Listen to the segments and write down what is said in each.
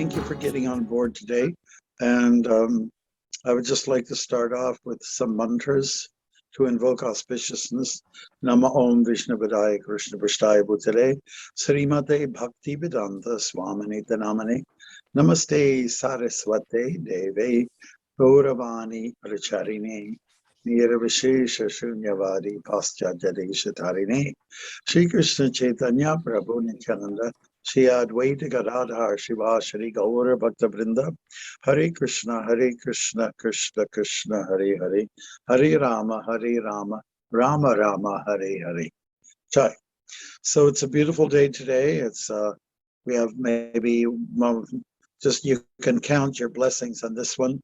Thank you for getting on board today. And I would just like to start off with some mantras to invoke auspiciousness. Nama Om Vishnu Padaya Krishna Prasthaya Bhutale Srimate Bhakti Vedanta Swamini Namane Namaste Saraswate Deve Gauravani Pracharine Nirvishesha Shunyavadi Paschadadesha Tarine Shri Krishna Chaitanya Prabhu Nityananda Shia Gadadhar Shiva Shri Gaura Bhakta Vrinda Hare Krishna Krishna Krishna Hare Hare Hare Rama Rama Rama Hare Hare. Chai. So it's a beautiful day today. It's we have maybe just you can count your blessings on this one.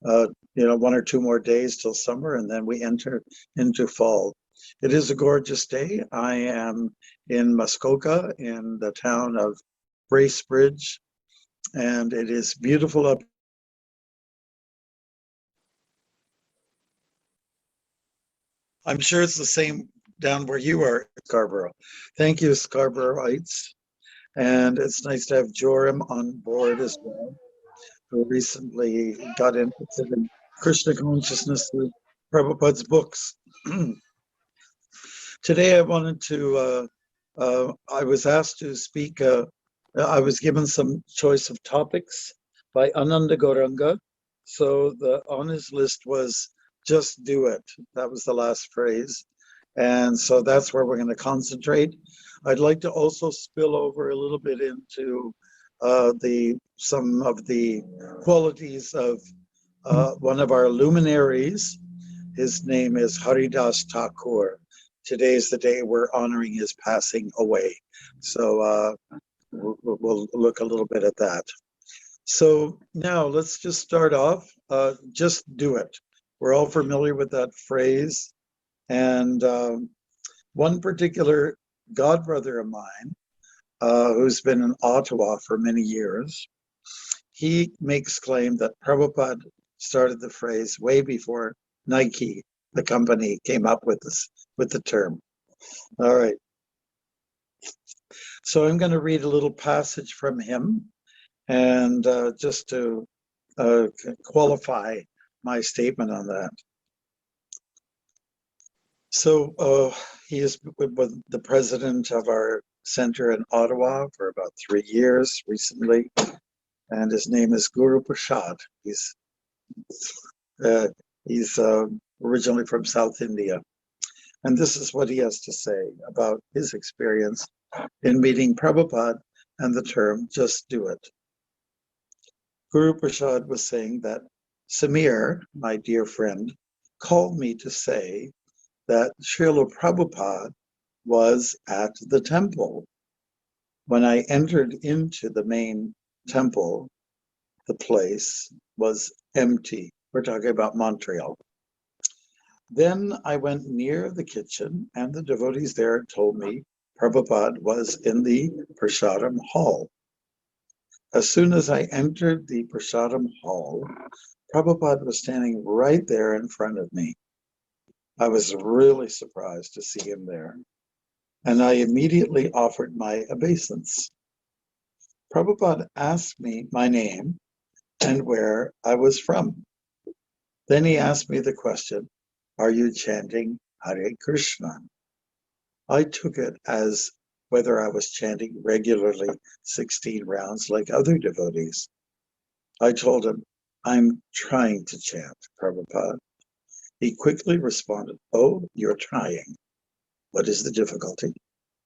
1 or 2 more days till summer, and then we enter into fall. It is a gorgeous day. I am in Muskoka in the town of Bracebridge, and it is beautiful up. I'm sure it's the same down where you are, Scarborough. Thank you, Scarboroughites. And it's nice to have Joram on board as well, who recently got interested in Krishna consciousness through Prabhupada's books. Today I wanted to, I was asked to speak, I was given some choice of topics by Ananda Gauranga. So on his list was just do it. That was the last phrase. And so that's where we're going to concentrate. I'd like to also spill over a little bit into some of the qualities of one of our luminaries. His name is Haridas Thakur. Today is the day we're honoring his passing away. So we'll look a little bit at that. So now let's just start off. Just do it. We're all familiar with that phrase. And one particular godbrother of mine, who's been in Ottawa for many years, he makes claim that Prabhupada started the phrase way before Nike, the company, came up with the term. All right. So I'm going to read a little passage from him, and just to qualify my statement on that. So he is the president of our center in Ottawa for about 3 years recently, and his name is Guru Prasad. He's originally from South India. And this is what he has to say about his experience in meeting Prabhupada and the term, just do it. Guru Prasad was saying that Samir, my dear friend, called me to say that Srila Prabhupada was at the temple. When I entered into the main temple, the place was empty. We're talking about Montreal. Then I went near the kitchen, and the devotees there told me Prabhupada was in the Prasadam hall. As soon as I entered the Prasadam hall, Prabhupada was standing right there in front of me. I was really surprised to see him there, and I immediately offered my obeisance. Prabhupada asked me my name and where I was from. Then he asked me the question, are you chanting Hare Krishna? I took it as whether I was chanting regularly 16 rounds like other devotees. I told him, I'm trying to chant, Prabhupada. He quickly responded, oh, you're trying. What is the difficulty?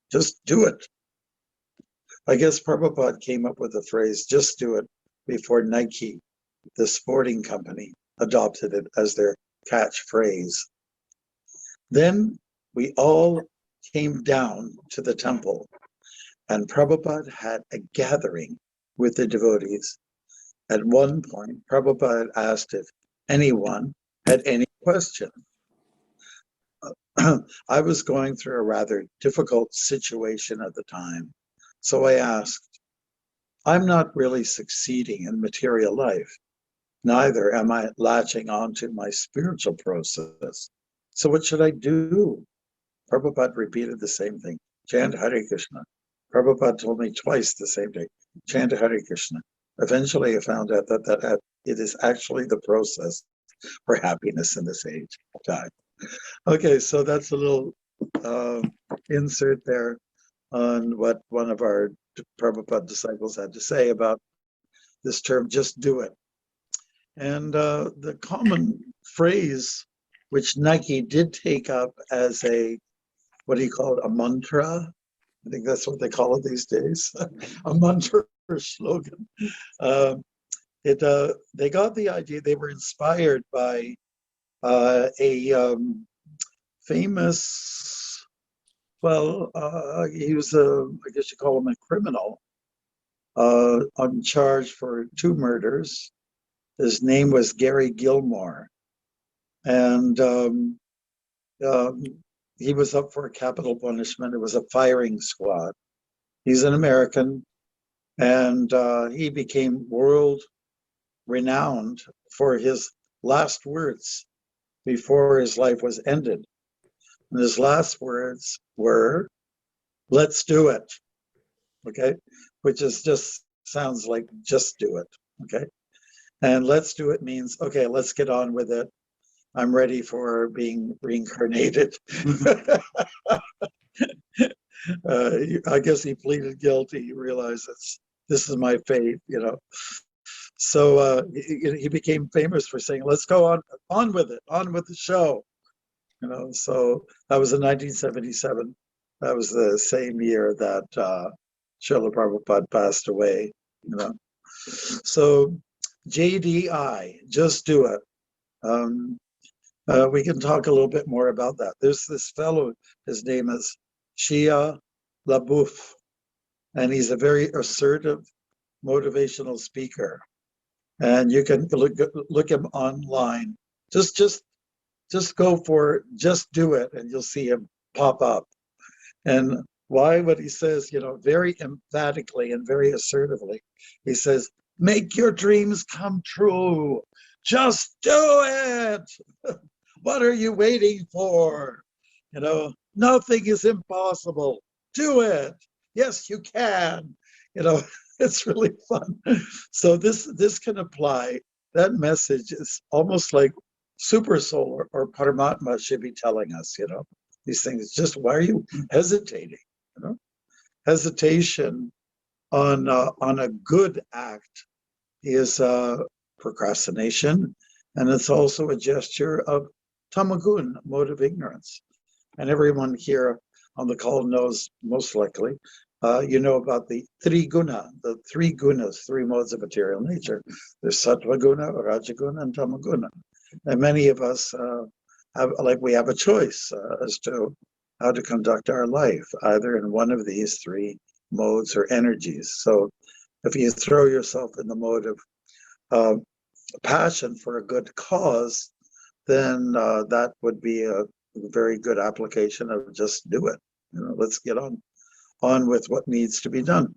Just do it. I guess Prabhupada came up with the phrase, just do it, before Nike, the sporting company, adopted it as their catchphrase. Then we all came down to the temple, and Prabhupada had a gathering with the devotees. At one point, Prabhupada asked if anyone had any question. I was going through a rather difficult situation at the time, so I asked, I'm not really succeeding in material life. Neither am I latching onto my spiritual process. So what should I do? Prabhupada repeated the same thing. Chant Hare Krishna. Prabhupada told me twice the same day. Chant Hare Krishna. eventually I found out that it is actually the process for happiness in this age of time. Okay, so that's a little insert there on what one of our Prabhupada disciples had to say about this term, just do it. And the common phrase, which Nike did take up as a, what do you call it, a mantra? I think that's what they call it these days, a mantra or slogan. They got the idea, they were inspired by a famous, he was I guess you call him a criminal, on charge for 2 murders. His name was Gary Gilmore. And he was up for a capital punishment. It was a firing squad. He's an American, and he became world renowned for his last words before his life was ended. And his last words were, "Let's do it." Okay, which is just sounds like just do it. Okay, and let's do it means, okay, let's get on with it. I'm ready for being reincarnated. I guess he pleaded guilty. He realized this is my fate, you know. So he became famous for saying, "Let's go on with it, on with the show." You know, so that was in 1977. That was the same year that Srila Prabhupada passed away. You know, so JDI, just do it. We can talk a little bit more about that. There's this fellow, his name is Shia Labeouf, and he's a very assertive, motivational speaker. And you can look him online. Just go for just do it, and you'll see him pop up. And why? What he says, you know, very emphatically and very assertively, he says, "Make your dreams come true. Just do it. What are you waiting for? You know, nothing is impossible. Do it. Yes, you can." You know, it's really fun. So this can apply. That message is almost like Super Soul or Paramatma should be telling us, you know, these things. Just why are you hesitating? You know, hesitation on a good act is procrastination, and it's also a gesture of tamagun, mode of ignorance. And everyone here on the call knows, most likely, you know about the Triguna, the 3 gunas, 3 modes of material nature. There's Sattva guna, Rajaguna, and Tamaguna. And many of us we have a choice as to how to conduct our life, either in one of these 3 modes or energies. So if you throw yourself in the mode of passion for a good cause, then that would be a very good application of just do it. You know, let's get on with what needs to be done.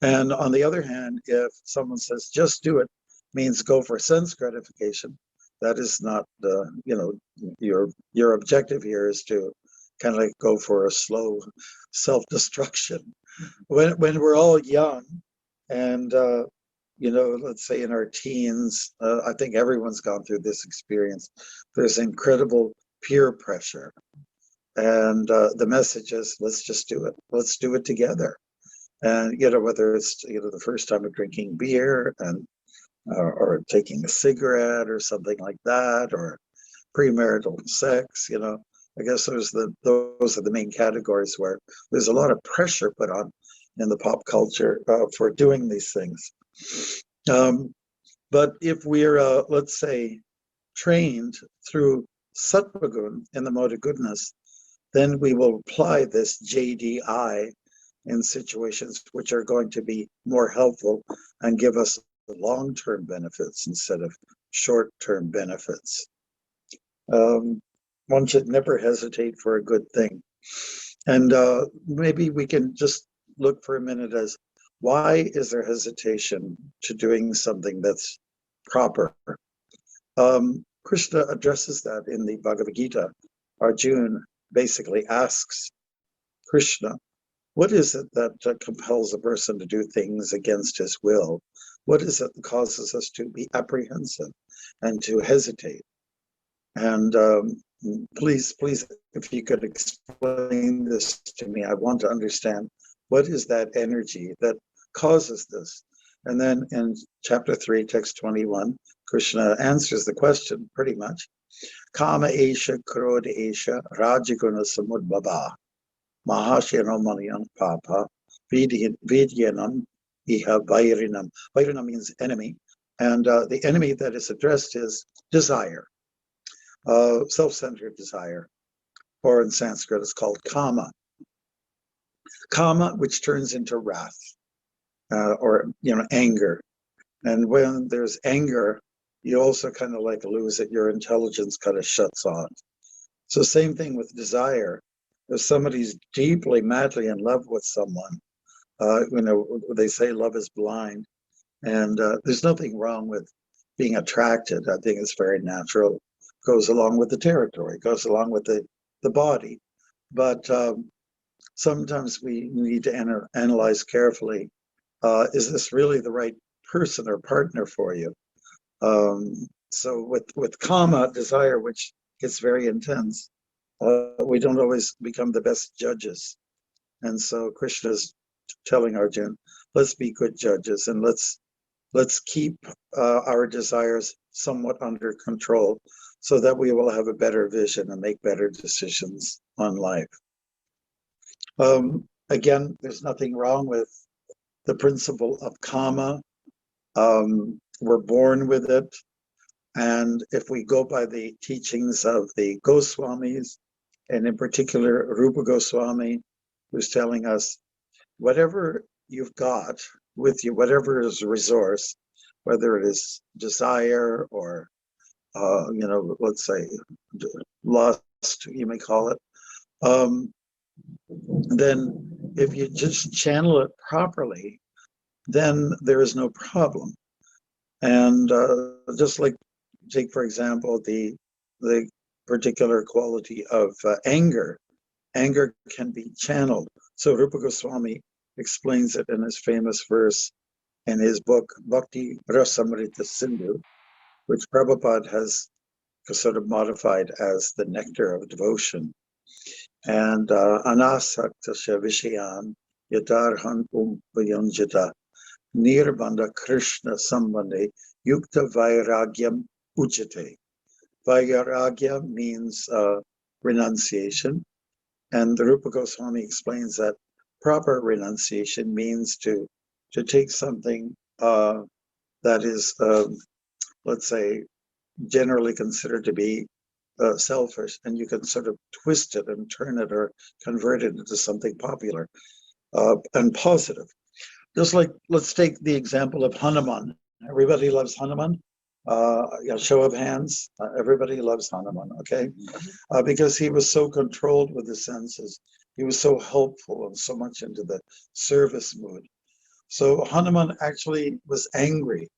And on the other hand, if someone says just do it means go for sense gratification, that is not you know, your objective here is to kind of like go for a slow self-destruction. When we're all young and you know, let's say in our teens, I think everyone's gone through this experience. There's incredible peer pressure. And the message is, let's just do it. Let's do it together. And, you know, whether it's, you know, the first time of drinking beer and or taking a cigarette or something like that, or premarital sex, you know, I guess those are the main categories where there's a lot of pressure put on in the pop culture for doing these things. But if we're, let's say, trained through Sattvagun in the mode of goodness, then we will apply this JDI in situations which are going to be more helpful and give us long-term benefits instead of short-term benefits. One should never hesitate for a good thing. And maybe we can just look for a minute as, why is there hesitation to doing something that's proper? Krishna addresses that in the Bhagavad Gita. Arjuna basically asks Krishna, What is it that compels a person to do things against his will? What is it that causes us to be apprehensive and to hesitate? And please, if you could explain this to me, I want to understand what is that energy that causes this? And then in chapter 3, text 21, Krishna answers the question pretty much. Kama esha krodha esha rajaguna samudbhava mahashyanam manyan papa vidyanam iha vairinam. Vairinam means enemy. And the enemy that is addressed is desire. Self-centered desire, or in Sanskrit it's called kama. Kama, which turns into wrath, or anger. And when there's anger, you also kind of like lose it. Your intelligence kind of shuts off. So same thing with desire. If somebody's deeply, madly in love with someone, they say love is blind, and there's nothing wrong with being attracted. I think it's very natural. Goes along with the territory, goes along with the body. But sometimes we need to analyze carefully, is this really the right person or partner for you? So with kama, desire, which gets very intense, we don't always become the best judges. And so Krishna is telling Arjuna, let's be good judges, and let's keep our desires somewhat under control, so that we will have a better vision and make better decisions on life. Again, there's nothing wrong with the principle of kama. We're born with it. And if we go by the teachings of the Goswamis, and in particular Rupa Goswami, who's telling us, whatever you've got with you, whatever is a resource, whether it is desire or let's say lust, you may call it, then if you just channel it properly, then there is no problem. And just like, take for example, the particular quality of anger. Anger can be channeled. So Rupa Goswami explains it in his famous verse in his book, Bhaktimarga Swami, which Prabhupada has sort of modified as the nectar of devotion. And anasakta vishayan yadarhan vayanjita nirbandha krishna sambandhe yukta vairagyam ujjate. Vairagya means renunciation, and the Rupa Goswami explains that proper renunciation means to take something that is, let's say, generally considered to be selfish, and you can sort of twist it and turn it or convert it into something popular and positive. Just like, let's take the example of Hanuman. Everybody loves Hanuman. Show of hands. Everybody loves Hanuman, okay? Because he was so controlled with the senses. He was so helpful and so much into the service mood. So Hanuman actually was angry.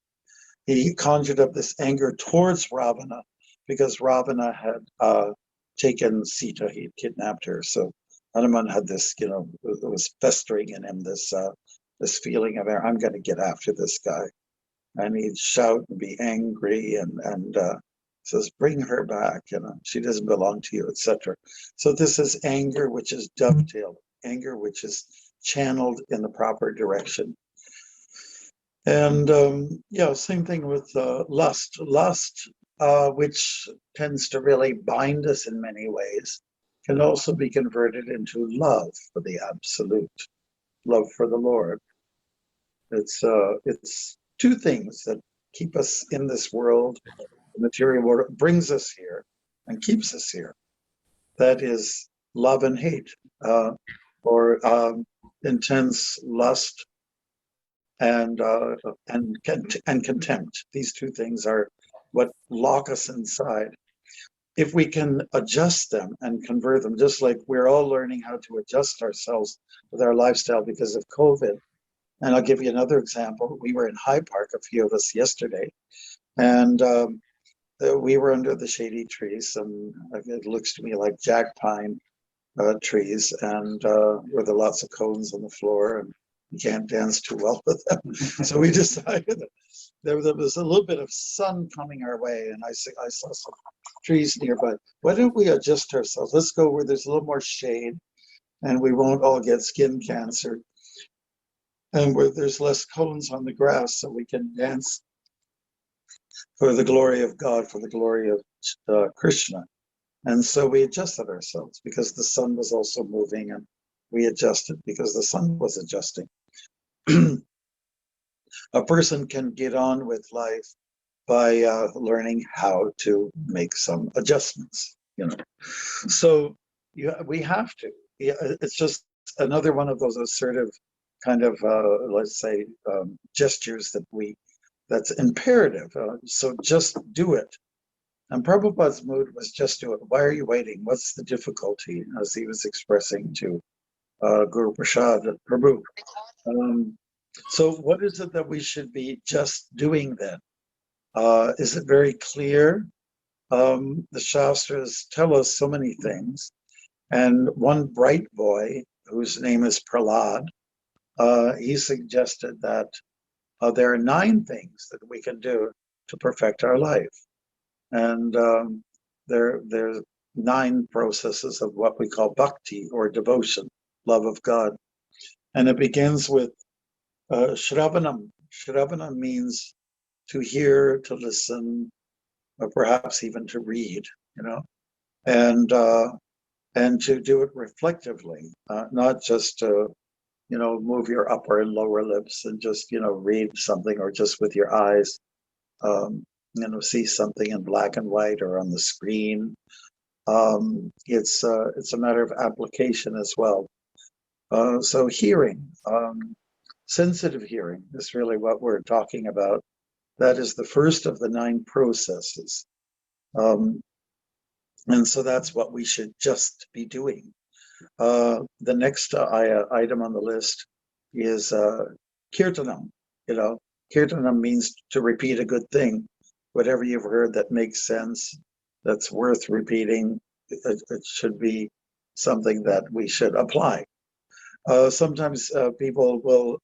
He conjured up this anger towards Ravana because Ravana had taken Sita, he had kidnapped her. So Hanuman had this, it was festering in him, this feeling of, I'm going to get after this guy. And he'd shout and be angry and says, bring her back, she doesn't belong to you, etc. So this is anger which is dovetailed, anger which is channeled in the proper direction. And same thing with lust. Lust, which tends to really bind us in many ways, can also be converted into love for the absolute, love for the Lord. It's two things that keep us in this world, the material world, brings us here and keeps us here. That is love and hate, or intense lust and contempt. These two things are what lock us inside. If we can adjust them and convert them, just like we're all learning how to adjust ourselves with our lifestyle because of COVID. And I'll give you another example. We were in Hyde Park, a few of us yesterday, and we were under the shady trees. It looks to me like jack pine. trees, and where there are lots of cones on the floor, and you can't dance too well with them. So we decided that there was a little bit of sun coming our way, and I saw some trees nearby. Why don't we adjust ourselves? Let's go where there's a little more shade, and we won't all get skin cancer, and where there's less cones on the grass, so we can dance for the glory of God, for the glory of Krishna. And so we adjusted ourselves because the sun was also moving, and we adjusted because the sun was adjusting. A person can get on with life by learning how to make some adjustments, you know. So we have to. It's just another one of those assertive kind of, let's say, gestures that's imperative. So just do it. And Prabhupada's mood was just do it. Why are you waiting? What's the difficulty? As he was expressing to Guru Prasad Prabhu. So what is it that we should be just doing then? Is it very clear? The Shastras tell us so many things. And one bright boy, whose name is Prahlad, he suggested that there are 9 things that we can do to perfect our life. And there's 9 processes of what we call bhakti, or devotion, love of God. And it begins with Shravanam. Shravanam means to hear, to listen, or perhaps even to read, you know, and to do it reflectively, not just to, you know, move your upper and lower lips and just, you know, read something, or just with your eyes, you know, see something in black and white or on the screen. It's a matter of application as well. So hearing, sensitive hearing is really what we're talking about. That is the first of the 9 processes. And so that's what we should just be doing. The next item on the list is kirtanam. You know, kirtanam means to repeat a good thing. Whatever you've heard that makes sense, that's worth repeating, it should be something that we should apply. Sometimes people will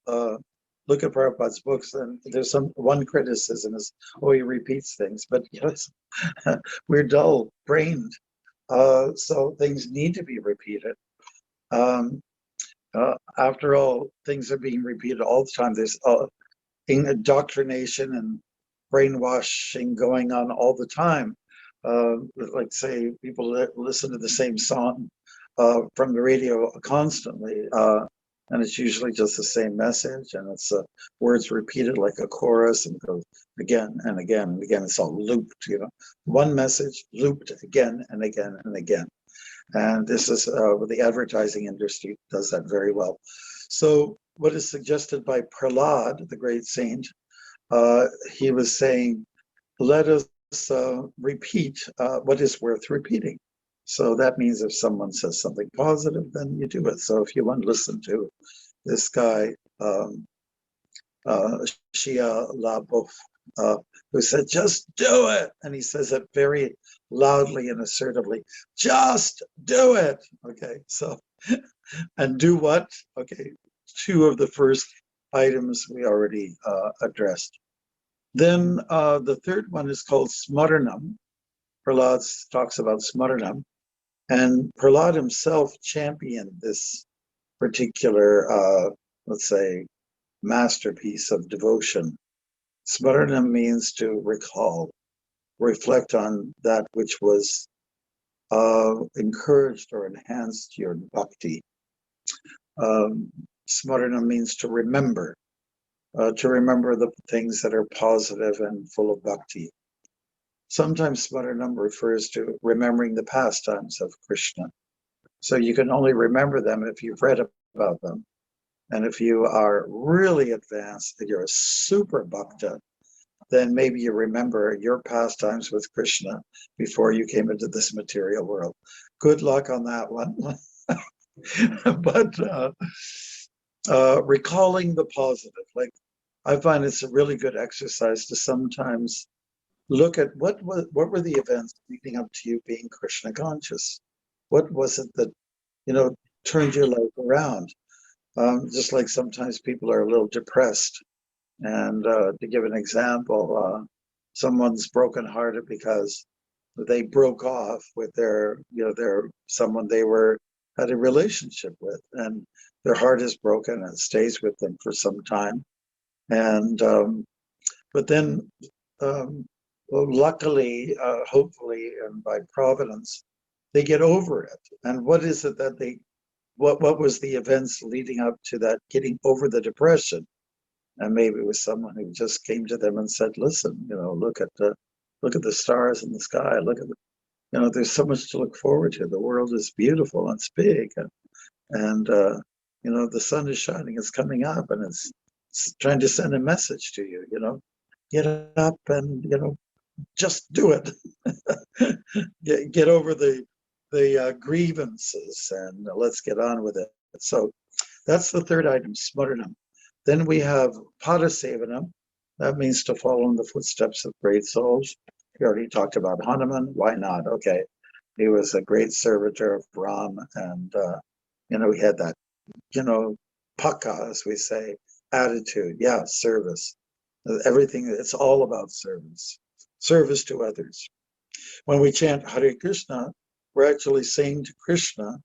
look at Prabhupada's books, and there's one criticism is, oh, he repeats things, but yes, we're dull-brained, so things need to be repeated. After all, things are being repeated all the time. There's indoctrination and brainwashing going on all the time. Like, say, people listen to the same song from the radio constantly, and it's usually just the same message, and it's words repeated like a chorus, and goes again and again and again. It's all looped, you know, one message looped again and again and again. And this is the advertising industry does that very well. So what is suggested by Prahlad, the great saint, he was saying, let us repeat what is worth repeating. So that means if someone says something positive, then you do it. So if you want to listen to this guy, Shia Labeouf, who said, just do it. And he says it very loudly and assertively, just do it. Okay, so, and do what? Okay, 2 of the first items we already addressed. Then the third one is called Smaranam. Prahlad talks about Smaranam. And Prahlad himself championed this particular, let's say, masterpiece of devotion. Smaranam means to recall, reflect on that which was encouraged or enhanced your bhakti. Smaranam means to remember the things that are positive and full of bhakti. Sometimes Smaranam refers to remembering the pastimes of Krishna. So you can only remember them if you've read about them. And if you are really advanced, that you're a super bhakta, then maybe you remember your pastimes with Krishna before you came into this material world. Good luck on that one. But recalling the positive, like I find it's a really good exercise to sometimes look at what were the events leading up to you being Krishna conscious. What was it that turned your life around. Just like sometimes people are a little depressed. And to give an example, someone's brokenhearted because they broke off with their someone they had a relationship with, and their heart is broken and it stays with them for some time. And but then, well, luckily, hopefully, and by providence, they get over it. And what is it that what was the events leading up to that getting over the depression? And maybe it was someone who just came to them and said, "Listen, look at the stars in the sky. Look at there's so much to look forward to. The world is beautiful and it's big, and the sun is shining. It's coming up, and it's trying to send a message to you. Get up and just do it. get over the grievances, and let's get on with it." So that's the third item, smaranam. Then we have padasevanam. That means to follow in the footsteps of great souls. We already talked about Hanuman. Why not? Okay, he was a great servitor of Ram, and he had that paka, as we say, attitude. Yeah, service. Everything. It's all about service to others. When we chant Hare Krishna, we're actually saying to Krishna,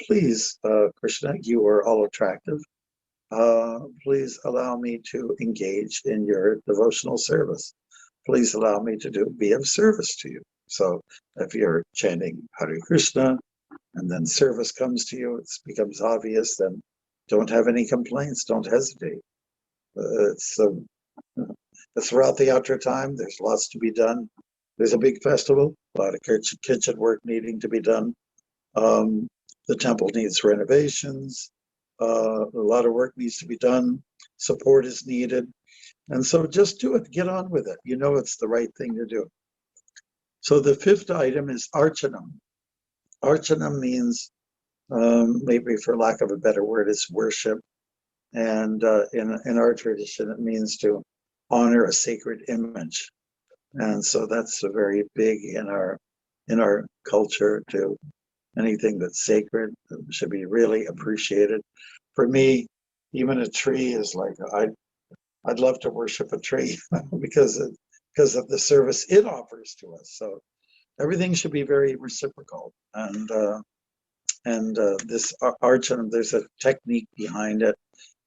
"Please, Krishna, you are all attractive. Please allow me to engage in your devotional service. Please allow me to be of service to you." So if you're chanting Hare Krishna and then service comes to you, it becomes obvious, then don't have any complaints, don't hesitate. It's throughout the Yatra time, there's lots to be done. There's a big festival, a lot of kitchen work needing to be done. The temple needs renovations. A lot of work needs to be done. Support is needed. And so just do it. Get on with it. It's the right thing to do. So the fifth item is archanam. Archanam means, maybe for lack of a better word, it's worship. And in our tradition, it means to honor a sacred image. And so that's very big in our culture too. Anything that's sacred should be really appreciated. For me, even a tree is like, I'd love to worship a tree because of the service it offers to us. So everything should be very reciprocal. And this archanam, there's a technique behind it.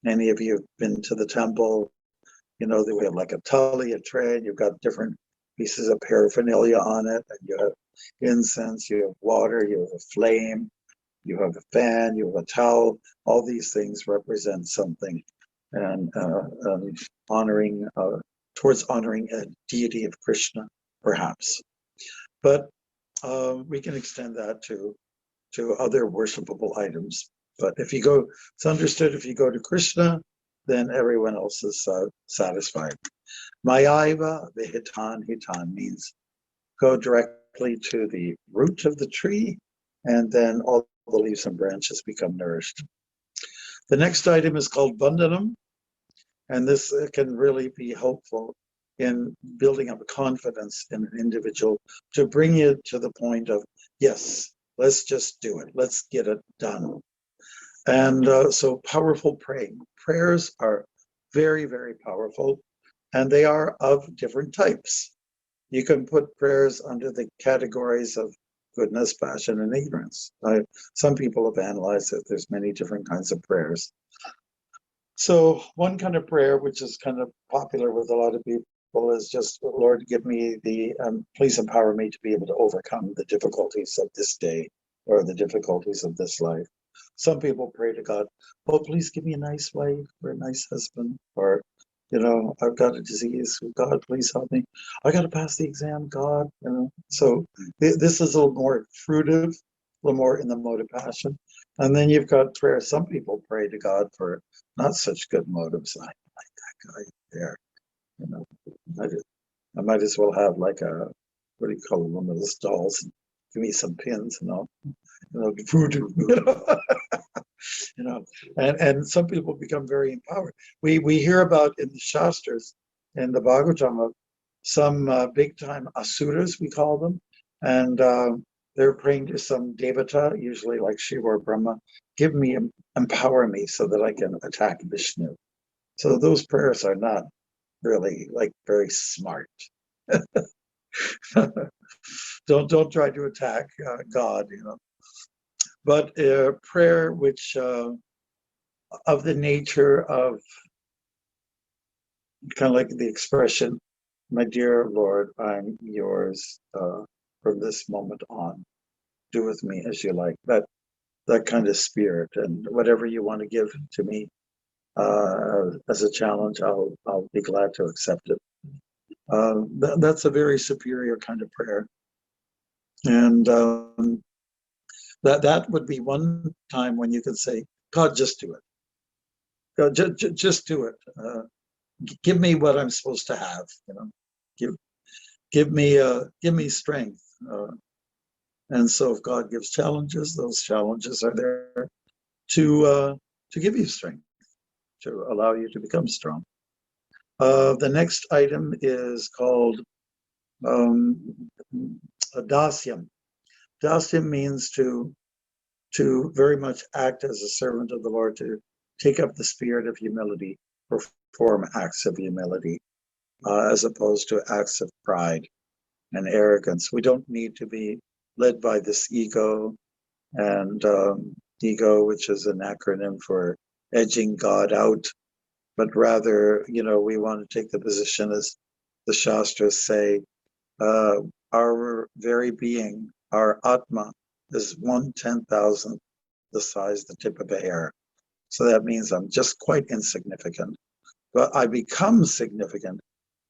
Many of you have been to the temple. That we have like a tully, a tray, and you've got different pieces of paraphernalia on it, and you have incense, you have water, you have a flame, you have a fan, you have a towel. All these things represent something, and towards honoring a deity of Krishna, perhaps. But we can extend that to other worshipable items. But it's understood if you go to Krishna, then everyone else is satisfied. Mayaiva vihitan hitan means go directly to the root of the tree, and then all the leaves and branches become nourished. The next item is called vandanam, and this can really be helpful in building up confidence in an individual to bring you to the point of, yes, let's just do it. Let's get it done. And so powerful praying. Prayers are very, very powerful, and they are of different types. You can put prayers under the categories of goodness, passion, and ignorance. Some people have analyzed that there's many different kinds of prayers. So one kind of prayer, which is kind of popular with a lot of people, is just, Lord, give me please empower me to be able to overcome the difficulties of this day or the difficulties of this life. Some people pray to God, oh, please give me a nice wife or a nice husband, or, I've got a disease. God, please help me. I got to pass the exam, God. So this is a little more fruitive, a little more in the mode of passion. And then you've got prayer. Some people pray to God for not such good motives. I like that guy there. I might as well have like what do you call it, one of those dolls, and give me some pins, voodoo, and some people become very empowered. We hear about in the Shastras, in the Bhagavatam, some big time asuras, we call them, and they're praying to some devata, usually like Shiva or Brahma, empower me so that I can attack Vishnu. So those prayers are not really like very smart. Don't try to attack God, But prayer which of the nature of kind of like the expression, my dear Lord, I'm yours from this moment on. Do with me as you like. That kind of spirit, and whatever you want to give to me as a challenge, I'll be glad to accept it. That's a very superior kind of prayer, and that would be one time when you could say, God, just do it. God, just do it. Give me what I'm supposed to have. Give me strength. And so, if God gives challenges, those challenges are there to give you strength, to allow you to become strong. The next item is called dasyam. Dasyam means to very much act as a servant of the Lord, to take up the spirit of humility, perform acts of humility, as opposed to acts of pride and arrogance. We don't need to be led by this ego, and ego, which is an acronym for edging God out, but rather, we want to take the position, as the Shastras say, our very being, our Atma, is 1/10,000th the size, the tip of a hair. So that means I'm just quite insignificant. But I become significant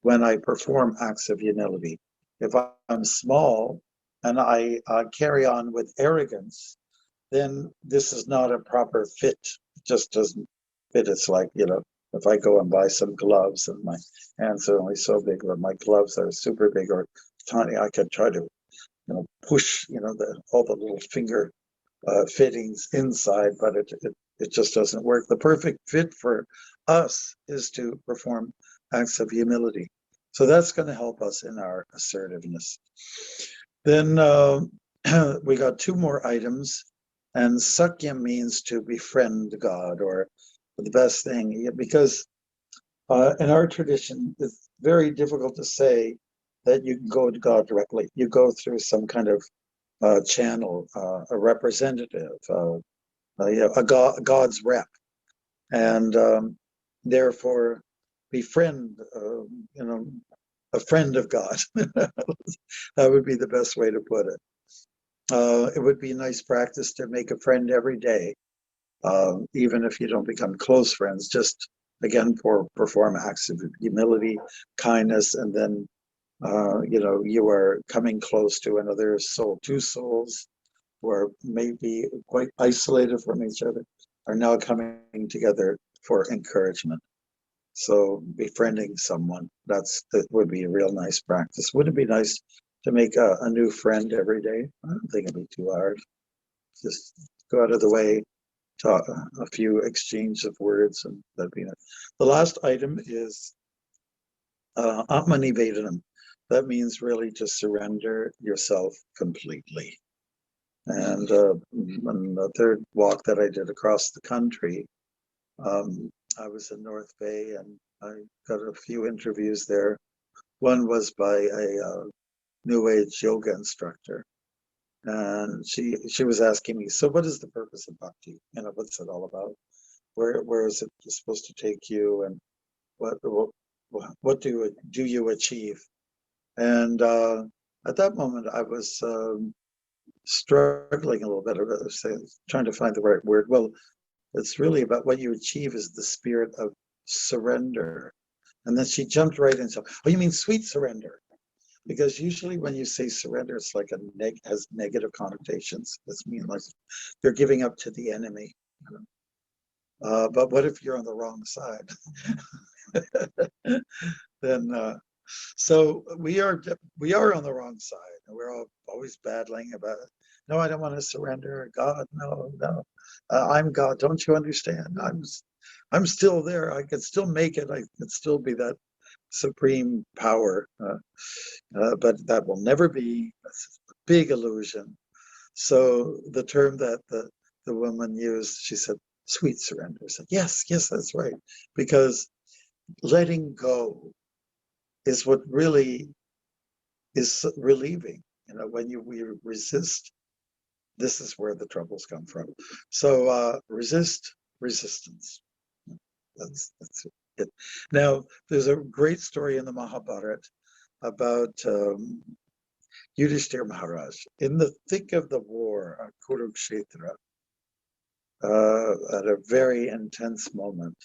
when I perform acts of humility. If I'm small and I carry on with arrogance, then this is not a proper fit. It just doesn't fit. It's like, if I go and buy some gloves and my hands are only so big, or my gloves are super big or tiny, I can try to, push, all the little finger fittings inside, but it just doesn't work. The perfect fit for us is to perform acts of humility. So that's going to help us in our assertiveness. Then we got two more items, and sakya means to befriend God, or the best thing, because in our tradition, it's very difficult to say that you can go to God directly. You go through some kind of channel, a representative, God's rep, and therefore befriend, a friend of God. That would be the best way to put it. It would be a nice practice to make a friend every day, even if you don't become close friends. Just again, perform acts of humility, kindness, and then you are coming close to another soul. Two souls who are maybe quite isolated from each other are now coming together for encouragement. So befriending someone, that would be a real nice practice. Would it be nice to make a new friend every day? I don't think it'd be too hard. Just go out of the way, talk a few exchange of words, and that'd be nice. The last item is Atmanivedanam. That means really to surrender yourself completely. And on the third walk that I did across the country, I was in North Bay, and I got a few interviews there. One was by a New Age yoga instructor, and she was asking me, so what is the purpose of bhakti? What's it all about? Where is it supposed to take you, and what do you achieve? And at that moment, I was struggling a little bit, trying to find the right word. Well, it's really about what you achieve is the spirit of surrender. And then she jumped right into, oh, you mean sweet surrender? Because usually when you say surrender, it's like has negative connotations. This means like you're giving up to the enemy. But what if you're on the wrong side? Then so we are on the wrong side. We're always battling about it. No, I don't want to surrender. God, no. I'm God. Don't you understand? I'm still there. I could still make it. I could still be that supreme power. But that will never be. That's a big illusion. So the term that the woman used, she said, sweet surrender. I said, yes, that's right. Because letting go is what really is relieving. When we resist, this is where the troubles come from. So resist resistance. That's it. Now, there's a great story in the Mahabharata about Yudhishthira Maharaj. In the thick of the war at Kurukshetra, at a very intense moment,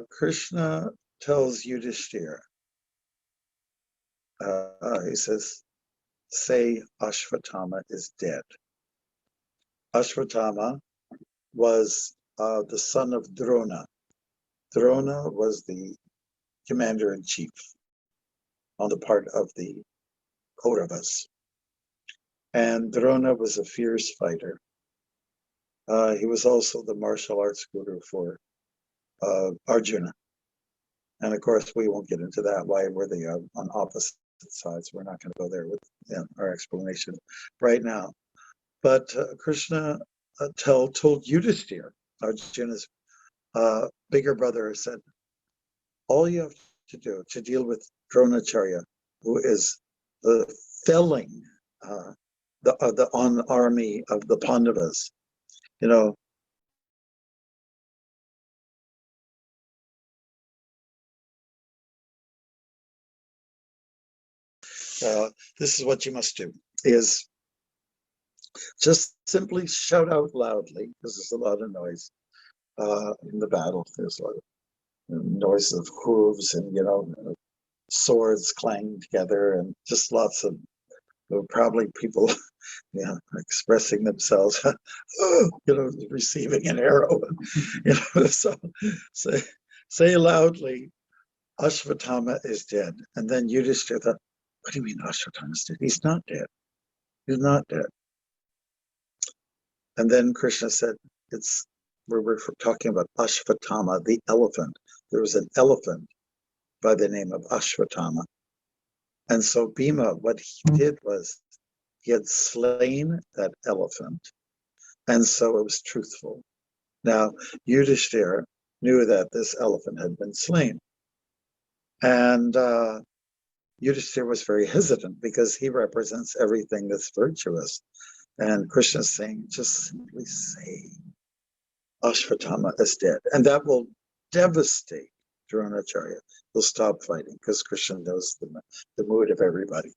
Krishna tells Yudhishthira, he says, say Ashvatthama is dead. Ashvatthama was the son of Drona. Drona was the commander-in-chief on the part of the Kauravas. And Drona was a fierce fighter. He was also the martial arts guru for Arjuna. And of course, we won't get into that. Why were they on opposite sides? We're not going to go there with our explanation right now. But Krishna told Yudhishthira, Arjuna's bigger brother, said, all you have to do to deal with Dronacharya, who is felling the army of the Pandavas, this is what you must do, is just simply shout out loudly, because there's a lot of noise in the battle. There's a lot of noise of hooves and, swords clanging together, and just lots of probably people expressing themselves, receiving an arrow. So say loudly, Ashvatthama is dead. And then Yudhishthira thought, what do you mean Ashvatthama is dead? He's not dead. He's not dead. And then Krishna said, we're talking about Ashvatthama, the elephant. There was an elephant by the name of Ashvatthama. And so Bhima, what he did was he had slain that elephant. And so it was truthful. Now, Yudhishthira knew that this elephant had been slain. And Yudhishthira was very hesitant because he represents everything that's virtuous. And Krishna's saying, just simply say, Ashvatthama is dead. And that will devastate Dronacharya. He'll stop fighting because Krishna knows the mood of everybody,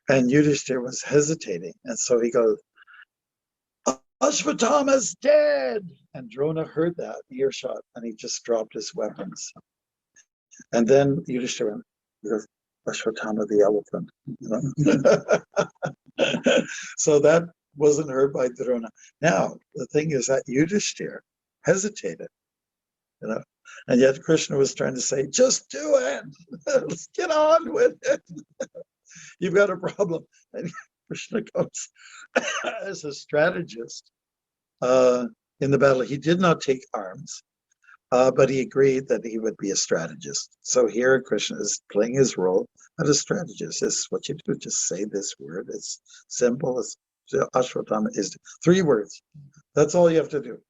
And Yudhishthira was hesitating. And so he goes, Ashvatthama is dead. And Drona heard that earshot and he just dropped his weapons. And then Yudhishthira goes, Ashvatthama the elephant. So that wasn't heard by Drona. Now, the thing is that Yudhishthira hesitated, and yet Krishna was trying to say, just do it. Let's get on with it. You've got a problem. And Krishna comes as a strategist in the battle. He did not take arms, but he agreed that he would be a strategist. So here Krishna is playing his role as a strategist. This is what you do. Just say this word. It's simple. It's Ashvatthama is 3 words. That's all you have to do.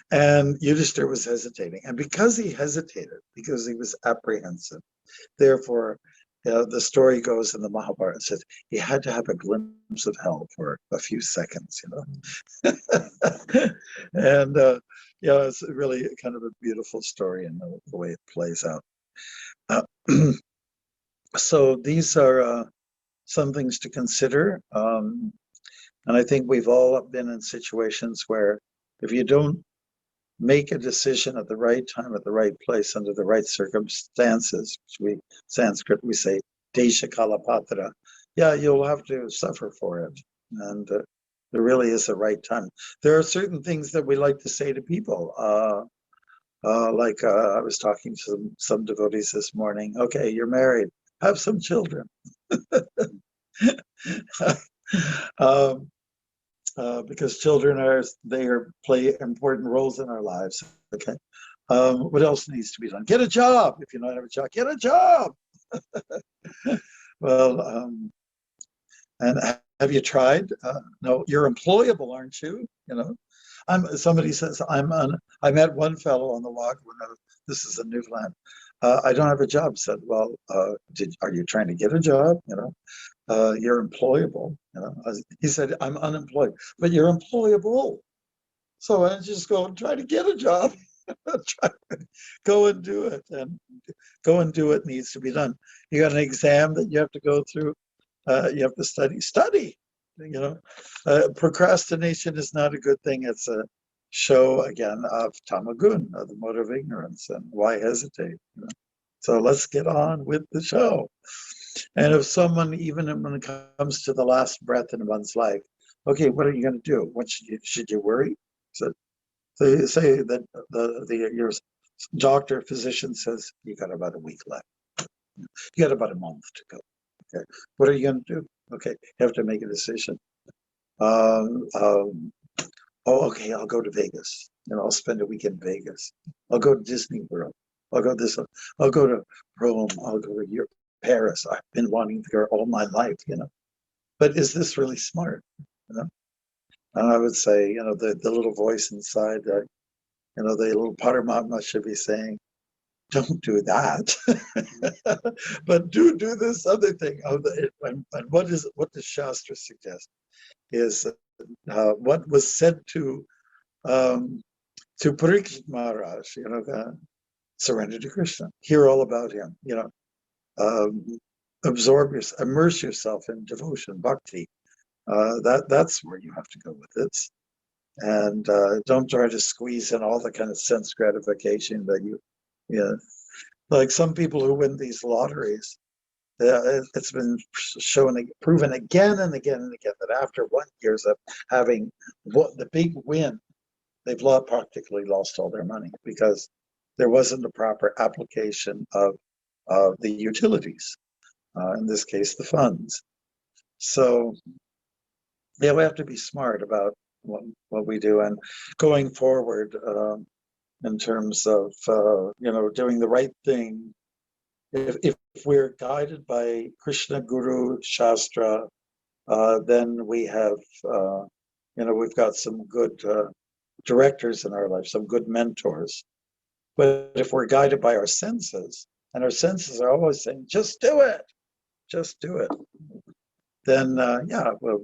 And Yudhishthira was hesitating. And because he hesitated, because he was apprehensive, therefore, the story goes in the Mahabharata, says he had to have a glimpse of hell for a few seconds, And, it's really kind of a beautiful story in the way it plays out. So these are some things to consider. And I think we've all been in situations where if you don't make a decision at the right time, at the right place, under the right circumstances, which Sanskrit, we say, desha kala patra, you'll have to suffer for it. And there really is a right time. There are certain things that we like to say to people. Like I was talking to some devotees this morning. Okay, you're married. Have some children. Because children play important roles in our lives. Okay, what else needs to be done? Get a job. If you don't have a job, get a job. Well, And have you tried? No, you're employable, aren't you? You know, somebody says, I met one fellow on the walk when this is in Newfoundland. I don't have a job. Said, well, are you trying to get a job? You know, you're employable. You know, he said, I'm unemployed, but you're employable. So I just go and try to get a job. Go and do it, and go and do it needs to be done. You got an exam that you have to go through. You have to study. You know, procrastination is not a good thing. It's a show again of tamagun, of the mode of ignorance, and why hesitate. You know? So let's get on with the show. And if someone, even when it comes to the last breath in one's life, okay, what are you going to do? What should you worry? So they say that your doctor, physician says you got about a week left. You got about a month to go. Okay, what are you going to do? Okay, you have to make a decision. Oh, okay, I'll go to Vegas. You know, I'll spend a week in Vegas. I'll go to Disney World. I'll go to Rome. I'll go to Paris. I've been wanting to go all my life. You know, but is this really smart? You know, and I would say, you know, the little voice inside, you know, the little Paramatma should be saying, don't do that, but do this other thing. And what does Shastra suggest is what was said to Parikshit Maharaj, you know, surrender to Krishna, hear all about him, you know, immerse yourself in devotion, bhakti. That's where you have to go with it. And don't try to squeeze in all the kind of sense gratification that you like some people who win these lotteries. It's been proven again and again and again that after 1 year of having the big win, they've practically lost all their money because there wasn't a proper application of the utilities, in this case, the funds. So yeah, we have to be smart about what we do, and going forward in terms of you know, doing the right thing. If we're guided by Krishna, Guru, Shastra, then we have you know, we've got some good directors in our life, some good mentors. But if we're guided by our senses, and our senses are always saying, just do it, then yeah, we'll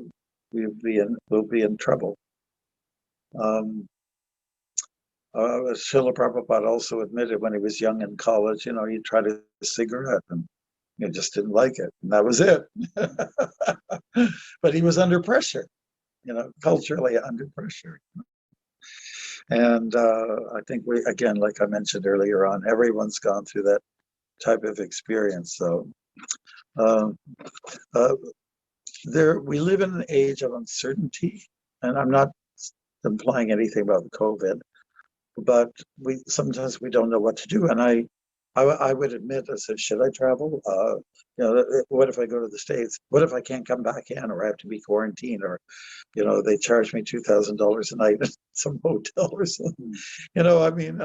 be in trouble. Srila Prabhupada also admitted when he was young in college, you know, he tried a cigarette and he just didn't like it, and that was it. But he was under pressure, you know, culturally under pressure. And I think again, like I mentioned earlier on, everyone's gone through that type of experience. So we live in an age of uncertainty, and I'm not implying anything about COVID, but sometimes we don't know what to do. And I would admit, I said, should I travel? You know, what if I go to the States? What if I can't come back in, or I have to be quarantined, or, you know, they charge me $2,000 a night at some hotel or something? You know, I mean,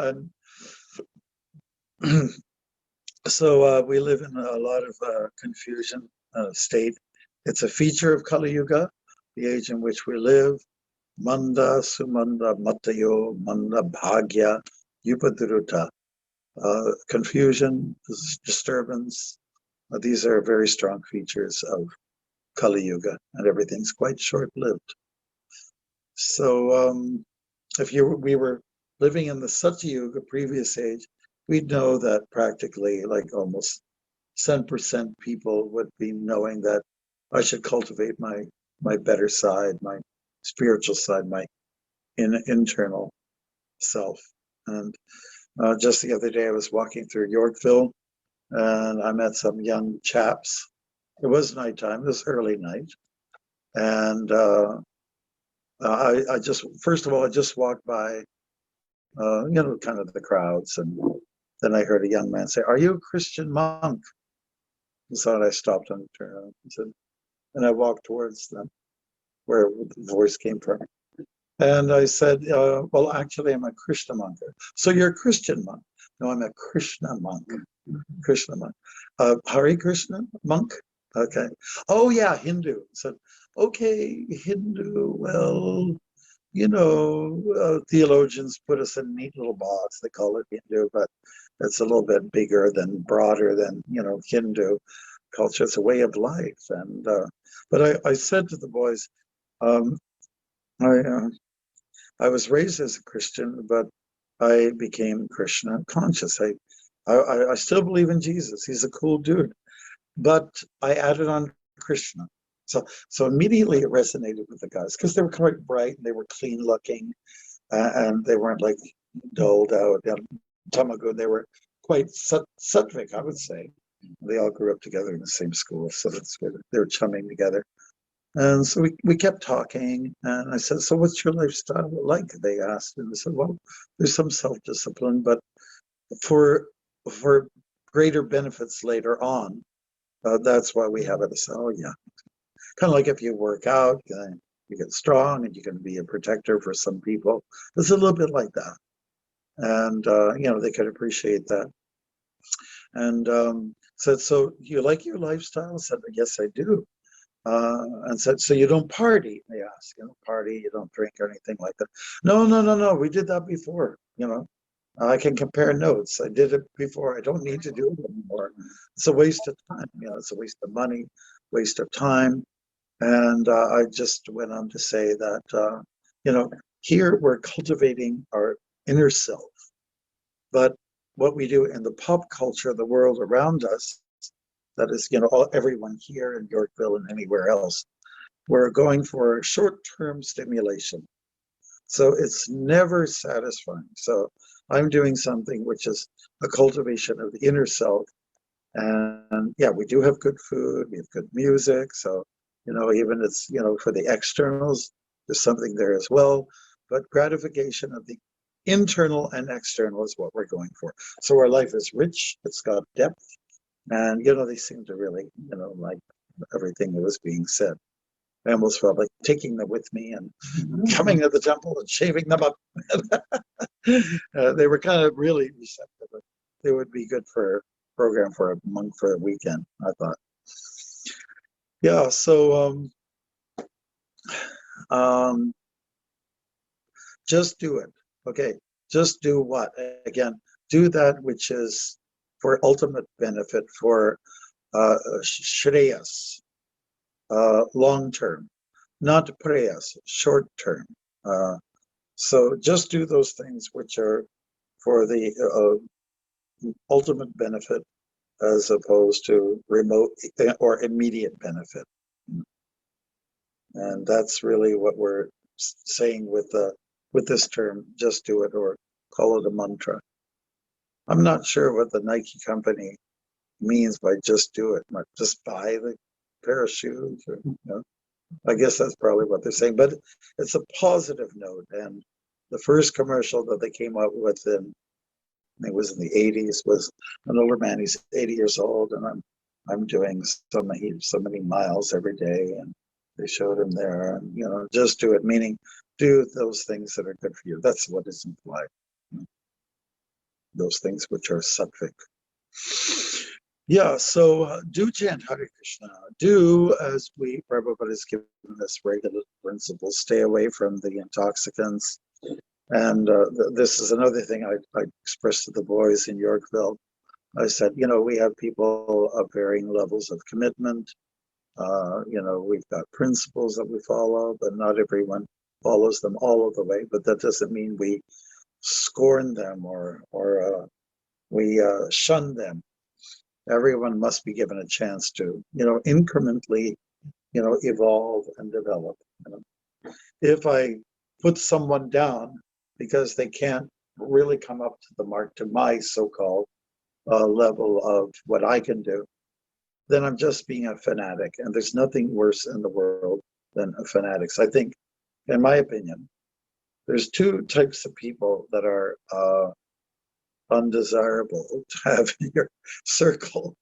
so we live in a lot of confusion state. It's a feature of Kali Yuga, the age in which we live. Manda, Sumanda, Matayo, Manda, Bhagya, Yupadruta. Confusion, disturbance. These are very strong features of Kali Yuga, and everything's quite short-lived. So if we were living in the Satya Yuga, previous age, we'd know that practically like almost 10% people would be knowing that I should cultivate my better side, my spiritual side, my internal self. And just the other day, I was walking through Yorkville, and I met some young chaps. It was nighttime, it was early night. And I just, first of all, I just walked by, you know, kind of the crowds. And then I heard a young man say, "Are you a Christian monk?" And so I stopped and turned around and said, and I walked towards them, where the voice came from. And I said, well, actually, I'm a Krishna monk. So you're a Christian monk? No, I'm a Krishna monk. Krishna monk. Hare Krishna monk? Okay. Oh yeah, Hindu. So, okay, Hindu, well, theologians put us in a neat little box. They call it Hindu, but it's a little bit bigger than, broader than, Hindu culture. It's a way of life. And but I said to the boys, um, I I was raised as a Christian, but I became Krishna conscious. I still believe in Jesus. He's a cool dude, but I added on Krishna. So immediately it resonated with the guys because they were quite bright and they were clean looking, and they weren't like doled out and tamago. They were quite sattvic, I would say. They all grew up together in the same school, so that's good. They were chumming together. And so we kept talking, and I said, so what's your lifestyle like? They asked, and I said, well, there's some self-discipline, but for greater benefits later on, that's why we have it. So, oh, yeah, kind of like if you work out, you get strong and you can be a protector for some people. It's a little bit like that. And, they could appreciate that. And said, so you like your lifestyle? I said, yes, I do. And said, so you don't party? They asked, party, you don't drink or anything like that. No, we did that before, I can compare notes. I did it before. I don't need to do it anymore. It's a waste of time. It's a waste of money, waste of time. And I just went on to say that, here we're cultivating our inner self. But what we do in the pop culture, the world around us, that is, everyone here in Yorkville and anywhere else, we're going for short-term stimulation. So it's never satisfying. So I'm doing something which is a cultivation of the inner self. And yeah, we do have good food, we have good music. So, even it's, for the externals, there's something there as well. But gratification of the internal and external is what we're going for. So our life is rich, it's got depth. And, they seem to really, like everything that was being said. I almost felt like taking them with me and coming to the temple and shaving them up. They were kind of really receptive. They would be good for a program for a monk for a weekend, I thought. Yeah, so just do it. Okay, just do what? Again, do that which is for ultimate benefit, for shreyas, long term, not prayas, short term. So just do those things which are for the ultimate benefit as opposed to remote or immediate benefit. And that's really what we're saying with this term, just do it, or call it a mantra. I'm not sure what the Nike company means by just do it. Just buy the pair of shoes, or, I guess that's probably what they're saying, but it's a positive note. And the first commercial that they came up with it was in the 80s, was an older man. He's 80 years old, and I'm doing so many miles every day, and they showed him there, and just do it, meaning do those things that are good for you. That's what is implied. Those things which are sattvic. Yeah, so do chant Hare Krishna. Do, as Prabhupada has given us regular principles, stay away from the intoxicants. And this is another thing I expressed to the boys in Yorkville. I said, we have people of varying levels of commitment. We've got principles that we follow, but not everyone follows them all of the way. But that doesn't mean we scorn them or we shun them. Everyone must be given a chance to, incrementally, evolve and develop. If I put someone down because they can't really come up to the mark, to my so-called level of what I can do, then I'm just being a fanatic. And there's nothing worse in the world than fanatics. I think, in my opinion, there's two types of people that are undesirable to have in your circle: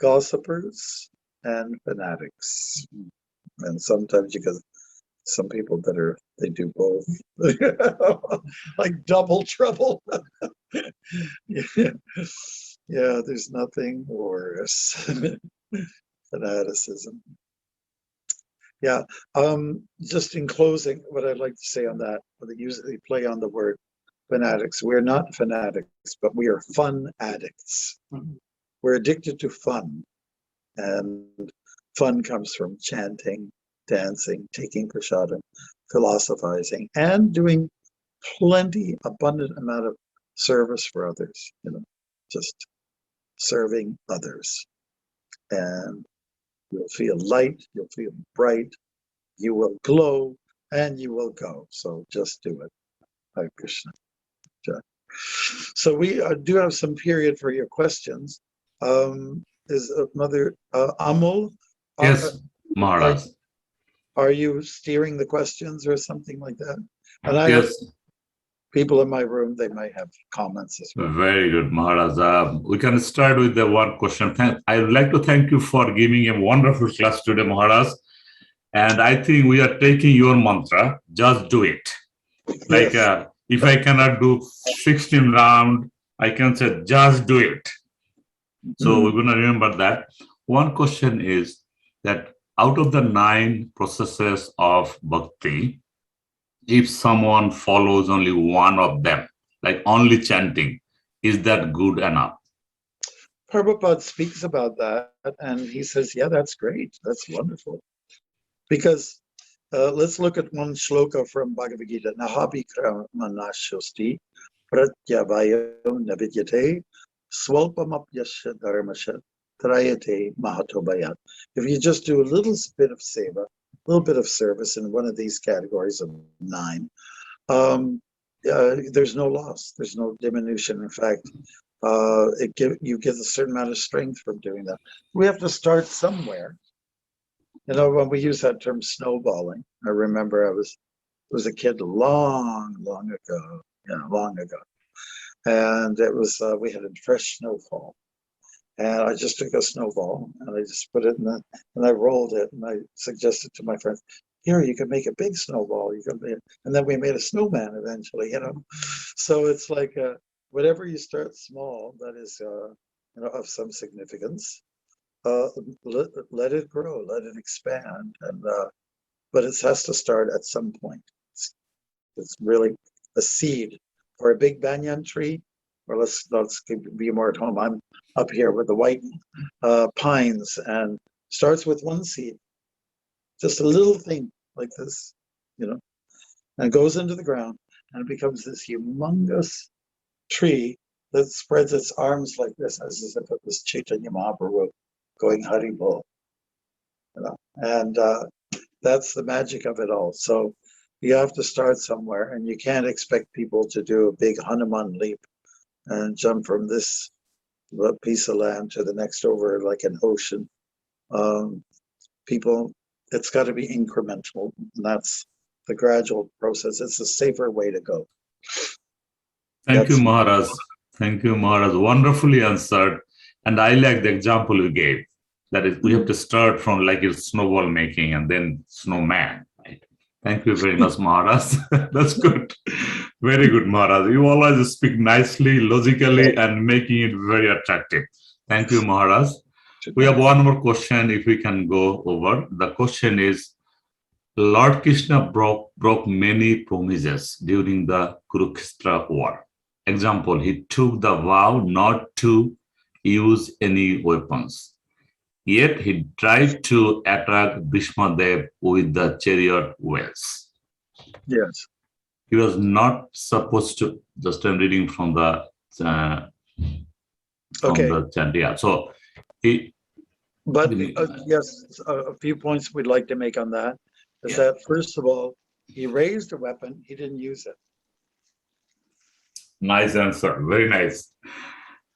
gossipers and fanatics. And sometimes you get some people they do both, like double trouble. Yeah, there's nothing worse. Fanaticism. Yeah. Just in closing, what I'd like to say on that, they usually play on the word fanatics. We're not fanatics, but we are fun addicts. We're addicted to fun. And fun comes from chanting, dancing, taking prasadam, philosophizing, and doing abundant amount of service for others, just serving others. And you'll feel light, you'll feel bright, you will glow, and you will go. So just do it. Hare Krishna. So we do have some period for your questions. Is Mother Amul? Yes, Maharaj. Are you steering the questions or something like that? And I yes. have people in my room, they might have comments as well. Very good, Maharaj. We can start with the one question. I would like to thank you for giving a wonderful class today, Maharaj. And I think we are taking your mantra, just do it. Like if I cannot do 16 round, I can say just do it. So we're going to remember that. One question is that out of the 9 processes of bhakti, if someone follows only one of them, like only chanting, is that good enough? Prabhupada speaks about that, and he says, yeah, that's great. That's wonderful. Because let's look at one shloka from Bhagavad Gita. Nahabi kramanashosti pratyavayo navidyate swalpamapyasya dharmasya trayate mahatobayat. If you just do a little bit of seva, a little bit of service in one of these categories of 9, there's no loss, there's no diminution. In fact, you get a certain amount of strength from doing that. We have to start somewhere. When we use that term snowballing, I remember I was a kid long ago, and it was we had a fresh snowfall, and I just took a snowball and I just put it and I rolled it, and I suggested to my friends, here, you can make a big snowball. And then we made a snowman eventually, So it's like whatever you start small, that is, of some significance, let it grow, let it expand, and but it has to start at some point. It's really a seed for a big banyan tree. Or let's be more at home. I'm up here with the white pines, and starts with one seed, just a little thing like this, and it goes into the ground, and it becomes this humongous tree that spreads its arms like this, as if it was Chaitanya Mahaprabhu going Haribol, and that's the magic of it all. So you have to start somewhere, and you can't expect people to do a big Hanuman leap and jump from this piece of land to the next over like an ocean. It's got to be incremental, and that's the gradual process. It's a safer way to go. Thank you, Maharaj. Thank you, Maharaj. Wonderfully answered. And I like the example you gave. That is, we have to start from like a snowball making and then snowman. Right? Thank you very much, Maharaj. That's good. Very good, Maharaj. You always speak nicely, logically, and making it very attractive. Thank you, Maharaj. We have one more question if we can go over. The question is, Lord Krishna broke many promises during the Kurukshetra war. Example, he took the vow not to use any weapons. Yet he tried to attack Bhishma Dev with the chariot wheels. Yes. He was not supposed to, just I'm reading from the chant. Yeah. So he. But yes, a few points we'd like to make on that is that, first of all, he raised a weapon, he didn't use it. Nice answer. Very nice.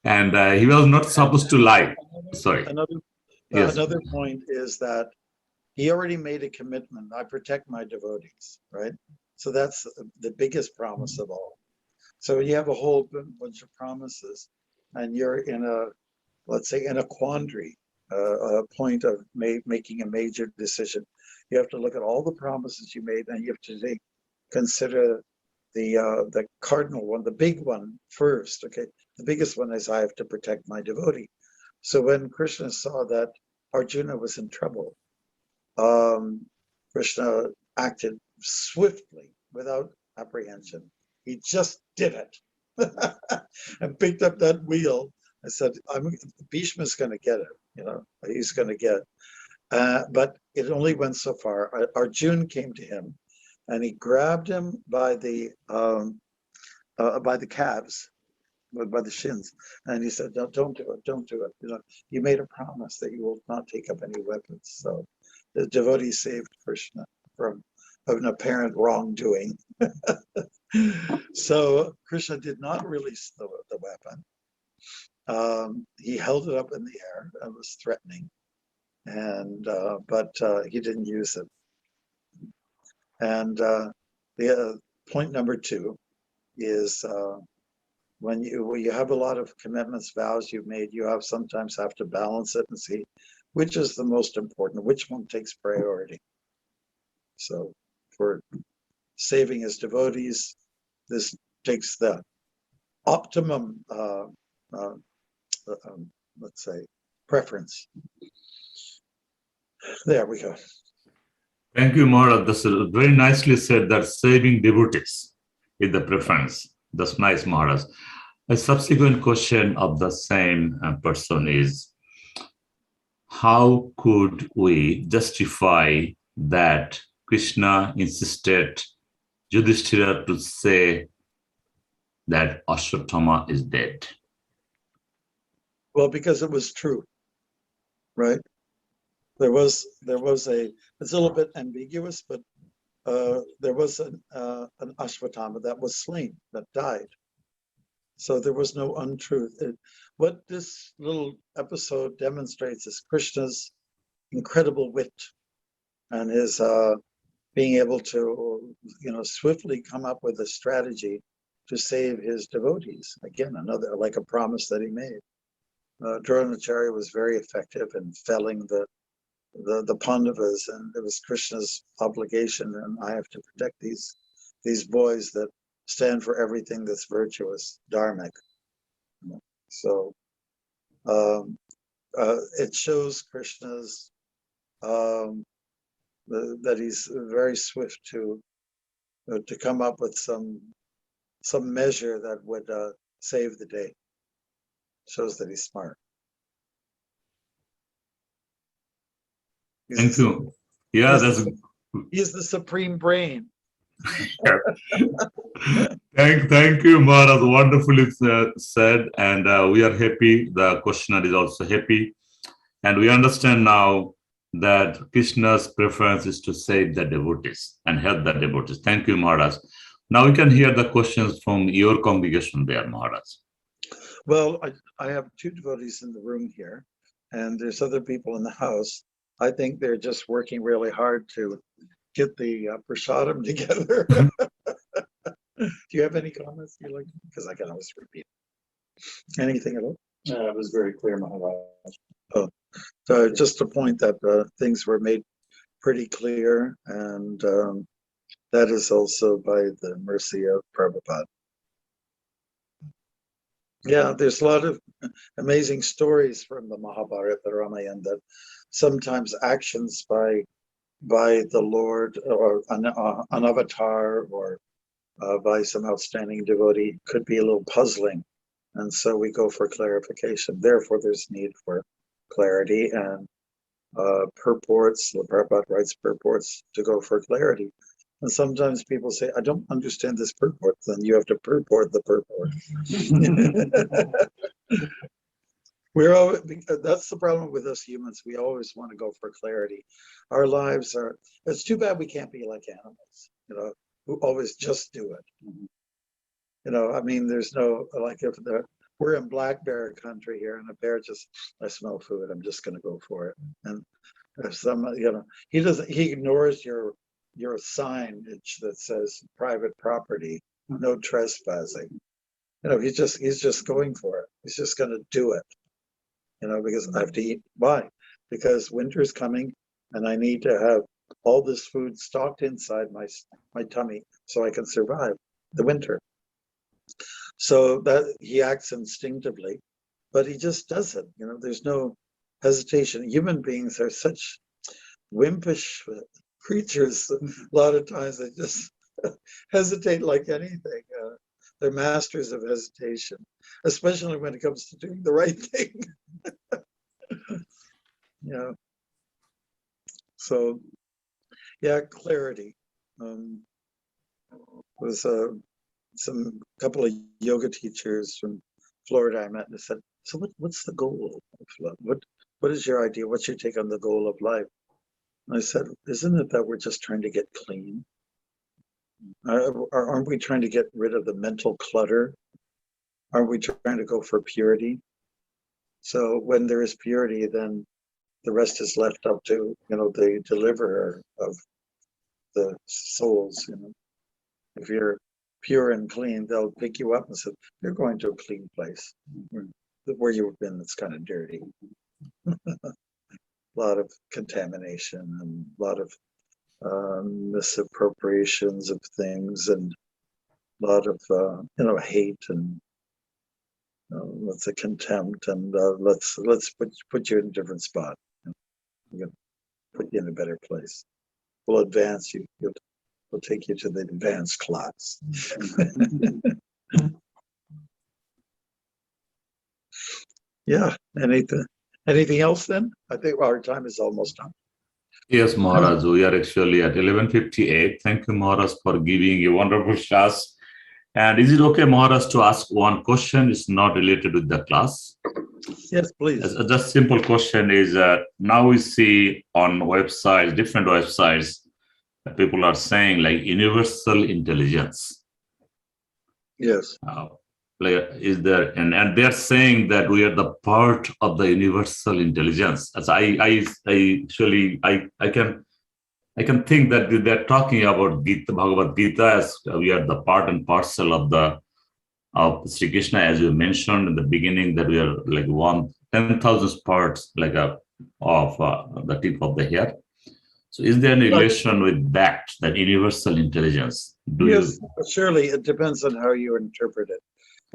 And he was not supposed to lie. Sorry. Another point is that he already made a commitment. I protect my devotees, right? So that's the biggest promise of all. So you have a whole bunch of promises, and you're in a quandary, a point of making a major decision. You have to look at all the promises you made, and you have to consider the cardinal one, the big one first. Okay, the biggest one is I have to protect my devotee. So when Krishna saw that Arjuna was in trouble, Krishna acted swiftly without apprehension. He just did it and picked up that wheel. I said, Bhishma's going to get it, he's going to get it. But it only went so far. Arjuna came to him and he grabbed him by the calves, by the shins, and he said, no, don't do it, don't do it. You made a promise that you will not take up any weapons. So the devotee saved Krishna from an apparent wrongdoing. So Krishna did not release the weapon. He held it up in the air and was threatening, but he didn't use it. And the point number 2 is when you have a lot of commitments, vows you've made, you sometimes have to balance it and see which is the most important, which one takes priority. So for saving his devotees, this takes the optimum, let's say, preference. There we go. Thank you, Maharaj. This is very nicely said that saving devotees is the preference. That's nice, Maharaj. A subsequent question of the same person is, how could we justify that Krishna insisted Yudhishthira to say that Ashwatthama is dead? Well, because it was true, right? There was it's a little bit ambiguous, but there was an Ashwatthama that was slain, that died. So there was no untruth. What this little episode demonstrates is Krishna's incredible wit and his being able to, swiftly come up with a strategy to save his devotees. Again, another, like a promise that he made. Dronacharya was very effective in felling the Pandavas, and it was Krishna's obligation, and I have to protect these boys that stand for everything that's virtuous, dharmic. So it shows Krishna's that he's very swift to come up with some measure that would save the day. Shows that he's smart. Thank you. Yeah, he's the supreme brain. Thank you, Maharaj. Wonderfully said, and we are happy. The questioner is also happy, and we understand now that Krishna's preference is to save the devotees and help the devotees. Thank you, Maharaj. Now we can hear the questions from your congregation there, Maharaj. Well, I have 2 devotees in the room here, and there's other people in the house. I think they're just working really hard to get the prasadam together. Do you have any comments you like? Because I can always repeat. Anything at all? It was very clear, Maharaj. Oh, so just to point that things were made pretty clear, and that is also by the mercy of Prabhupada. Yeah, there's a lot of amazing stories from the Mahabharata, Ramayana, that sometimes actions by the Lord or an avatar or by some outstanding devotee could be a little puzzling. And so we go for clarification. Therefore, there's need for clarity and purports. The Prabhupada writes purports to go for clarity. And sometimes people say, I don't understand this purport. Then you have to purport the purport. That's the problem with us humans. We always want to go for clarity. Our lives it's too bad we can't be like animals, who always just do it. I mean, there's no, like if we're in black bear country here and a bear I smell food, I'm just going to go for it. And if he ignores your signage that says private property, no trespassing. He's just going for it. He's just going to do it. Because I have to eat. Why? Because winter's coming and I need to have all this food stocked inside my tummy so I can survive the winter. So that he acts instinctively, but he just does it. There's no hesitation. Human beings are such wimpish creatures. A lot of times they just hesitate like anything. They're masters of hesitation, especially when it comes to doing the right thing. Yeah. So, yeah, clarity. Was some couple of yoga teachers from Florida I met, and they said, "So what's the goal of life? What is your idea? What's your take on the goal of life?" And I said, "Isn't it that we're just trying to get clean? Aren't we trying to get rid of the mental clutter? Aren't we trying to go for purity? So when there is purity, then the rest is left up to, the deliverer of the souls. If you're pure and clean, they'll pick you up and say, you're going to a clean place. Where you've been, it's kind of dirty. A lot of contamination and a lot of misappropriations of things, and a lot of hate and lots of contempt, and let's put you in a different spot. We're going to put you in a better place. We'll advance you. We'll take you to the advanced class. Yeah. Anything else then? I think our time is almost done. Yes, Maharaj, we are actually at 11:58. Thank you, Maharaj, for giving a wonderful class. And is it okay, Maharaj, to ask one question? It's not related with the class. Yes, please. Just simple question is, now we see on websites, different websites, that people are saying like universal intelligence. Yes. Is there, and they're saying that we are the part of the universal intelligence. As I can think that they're talking about Bhagavad Gita, as we are the part and parcel of Sri Krishna, as you mentioned in the beginning, that we are like 10,000 parts, like of the tip of the hair. So, is there any relation with that universal intelligence? Yes, surely it depends on how you interpret it.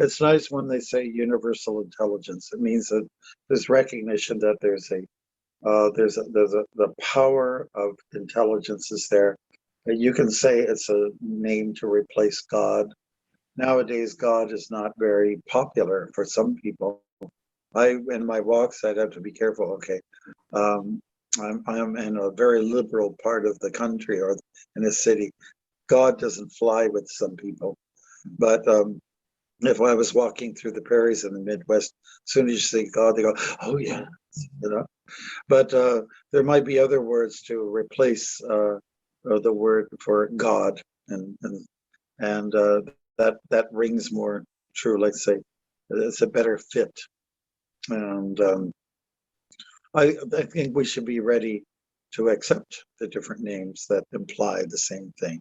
It's nice when they say universal intelligence. It means that there's recognition that the power of intelligence is there. You can say it's a name to replace God. Nowadays, God is not very popular for some people. In my walks, I'd have to be careful. Okay, I'm in a very liberal part of the country or in a city. God doesn't fly with some people, but if I was walking through the prairies in the Midwest, as soon as you say God, they go, "Oh yeah," But there might be other words to replace the word for God, and that rings more true. Let's say it's a better fit, and I think we should be ready to accept the different names that imply the same thing.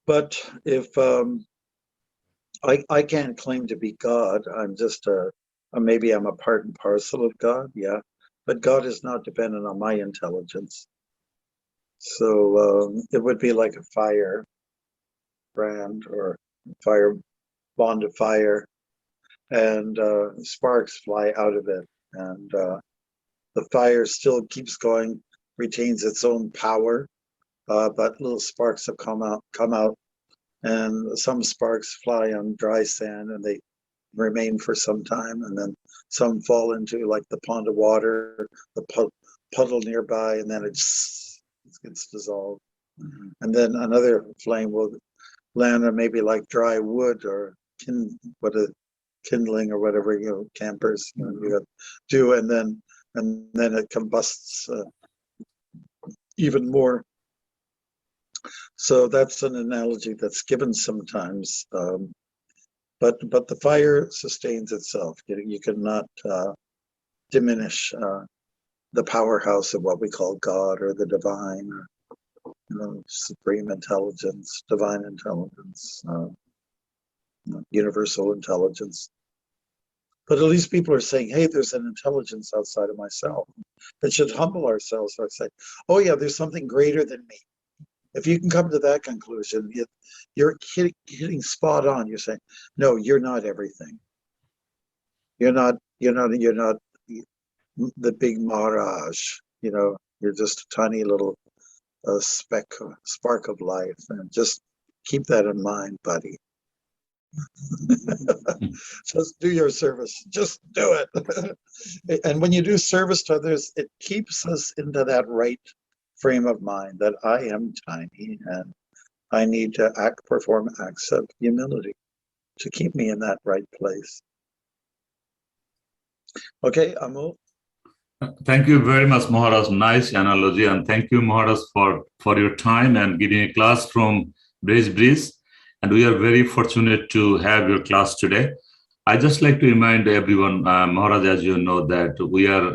But if I can't claim to be God, I'm just maybe I'm a part and parcel of God, yeah. But God is not dependent on my intelligence. So it would be like a fire brand or fire bond of fire, and sparks fly out of it, and the fire still keeps going, retains its own power, but little sparks have come out, and some sparks fly on dry sand, and they remain for some time, and then some fall into like the pond of water, the puddle nearby, and then it gets dissolved. And then another flame will land on maybe like dry wood or kindling or whatever, campers do, and then it combusts even more. So that's an analogy that's given sometimes. But the fire sustains itself. You cannot diminish the powerhouse of what we call God or the divine, or supreme intelligence, divine intelligence, universal intelligence. But at least people are saying, hey, there's an intelligence outside of myself. It should humble ourselves or say, oh yeah, there's something greater than me. If you can come to that conclusion, you're hitting spot on. You're saying, no, you're not everything. You're not the big Maharaj. You're just a tiny little spark of life, and just keep that in mind, buddy. Just do your service. Just do it. And when you do service to others, it keeps us into that right frame of mind that I am tiny and I need to perform acts of humility to keep me in that right place. Okay, Amul. Thank you very much, Maharaj. Nice analogy. And thank you, Maharaj, for your time and giving a class from Breeze. And we are very fortunate to have your class today. I just like to remind everyone, Maharaj, as you know, that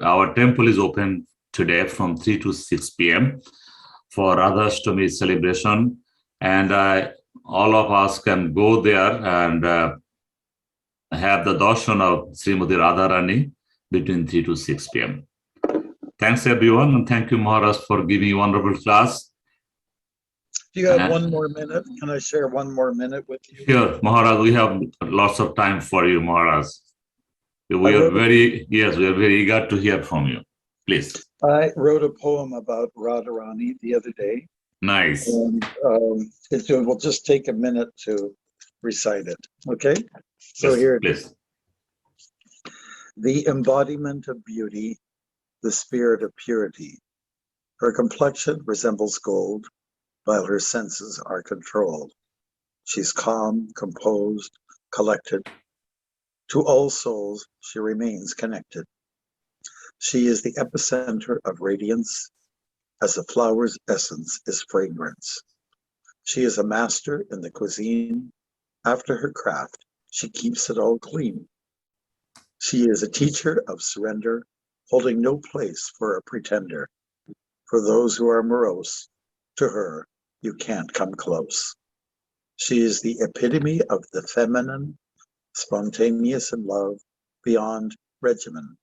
our temple is open today from 3 to 6 p.m. for Radharani celebration. And all of us can go there and have the darshan of Srimati Radharani between 3 to 6 p.m. Thanks, everyone. And thank you, Maharaj, for giving a wonderful class. Do you have one more minute? Can I share one more minute with you? Sure, Maharaj, we have lots of time for you, Maharaj. We are very eager to hear from you. Please. I wrote a poem about Radharani the other day. Nice. And it will just take a minute to recite it. Okay? So yes, here it please. is. The embodiment of beauty, the spirit of purity. Her complexion resembles gold, while her senses are controlled. She's calm, composed, collected. To all souls, she remains connected. She is the epicenter of radiance, as a flower's essence is fragrance. She is a master in the cuisine. After her craft, she keeps it all clean. She is a teacher of surrender, holding no place for a pretender. For those who are morose, to her, you can't come close. She is the epitome of the feminine, spontaneous in love, beyond regimen.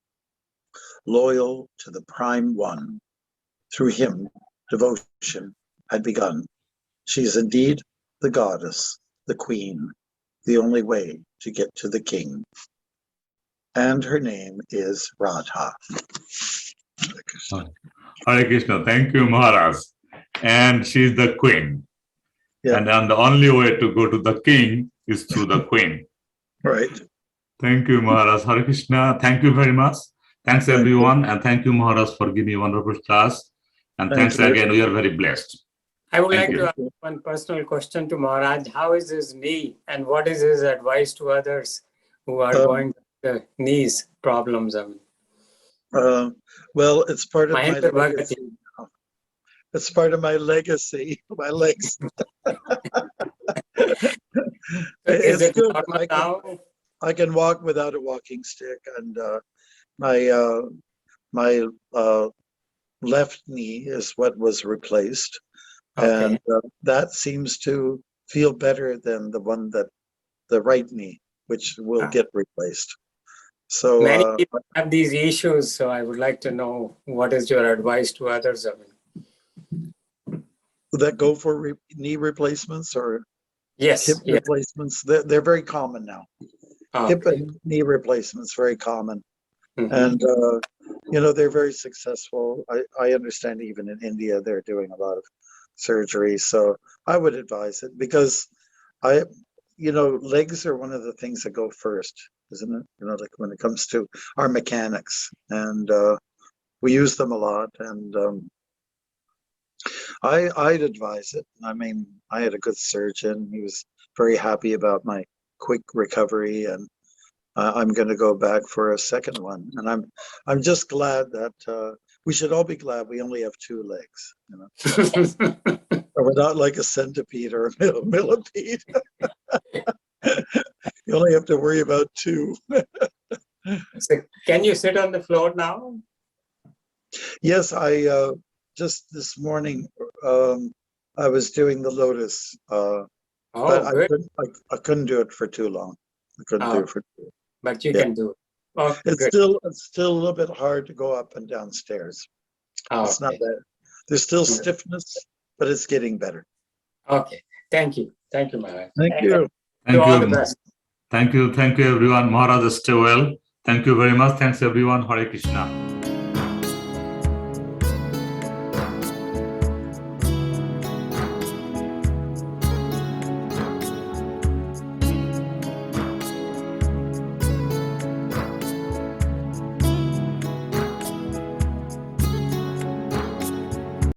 Loyal to the prime one, through him, devotion had begun. She is indeed the goddess, the queen, the only way to get to the king. And her name is Radha. Hare Krishna. Thank you, Maharaj. And she's the queen. Yeah. And the only way to go to the king is through the queen. Right. Thank you, Maharaj. Hare Krishna. Thank you very much. Thanks, everyone. And thank you, Maharaj, for giving a wonderful class. And thanks again. We are very blessed. I would like to ask one personal question to Maharaj. How is his knee and what is his advice to others who are going through the knees problems? Well, it's part of my legacy. It's part of my legacy, my legs. It's good. I can walk without a walking stick, and my left knee is what was replaced. Okay. And that seems to feel better than the right knee, which will get replaced. So many people have these issues, so I would like to know what is your advice to others of it. Would that go for knee replacements or hip replacements? They're very common now. Hip and knee replacements, very common. And they're very successful. I understand even in India they're doing a lot of surgery. So I would advise it because legs are one of the things that go first, isn't it? Like when it comes to our mechanics, and we use them a lot. And I'd advise it. I mean, I had a good surgeon. He was very happy about my quick recovery, and I'm going to go back for a second one. And I'm just glad that we should all be glad we only have two legs. Or we're not like a centipede or a millipede. You only have to worry about two. So can you sit on the floor now? Yes, I just this morning I was doing the lotus, but I couldn't do it for too long. I couldn't do it for too long. But you can do it. Oh, it's still a little bit hard to go up and down stairs. It's not bad. There's still stiffness, but it's getting better. Okay. Thank you. Thank you, Maharaj. Thank you. Thank you. All the best. Thank you, everyone. Maharaj, stay well. Thank you very much. Thanks everyone. Hare Krishna.